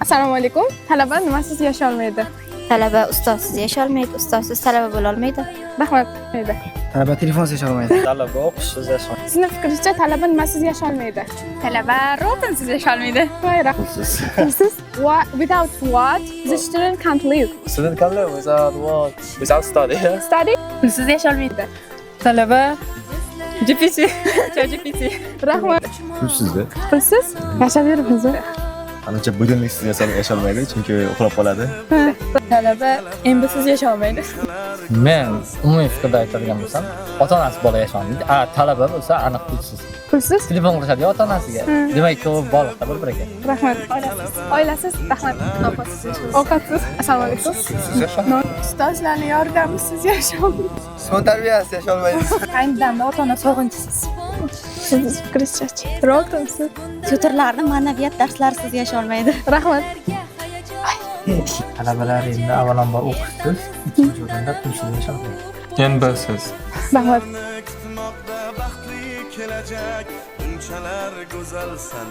Assalomu alaykum. Talaba nimasiz yashay olmaydi? Talaba ustozsiz yashay olmaydi, ustozsiz talaba bo'la olmaydi. Rahmat. Talaba telefonsiz yashay olmaydi. Talaba o'qishsiz yashay. Sizning fikringizcha talaba nimasiz yashay olmaydi? Talaba rotinsiz yashay olmaydi. Siz without what the student can't live. Student can live without what? Without study. Study Pulsiz yashay olmaydi. Talaba GPT. ChatGPT. rahmat. Pulsizda. Pulsiz yashab yuribmiz. Ancha budilniksiz yasholmaydi, chunki uxlab qoladi. Talaba embisiz yashay olmaydi. Men umumiy fikrda aytadigan bo'lsam, ota-onasi bola yashay olmaydi. Talaba bo'lsa aniq pulsiz. Pulsiz Telefon qilishadi ota-onasiga. Demak, ko'p bog'liqda bir ekan. rahmat. Oilasiz rahmat. Ovqatsiz. Assalomu alaykum. Ustozlarning yordamisiz yashay olmaydi. Son tarbiyasiz yashay olmaydi. Ayni damda ota-ona sog'inchisiz. Siz fikringizcha rotinsiz. Tutorlarni ma'naviyat darslarisiz yashay olmaydi. Rahmat. Talabalar endi avvalambor o'qishsiz, ikkinchi o'rinda pulsiz yashay olmaydi. Embisiz. Rahmat. Kutmoqda baxtli kelajak, bunchalar go'zalsan.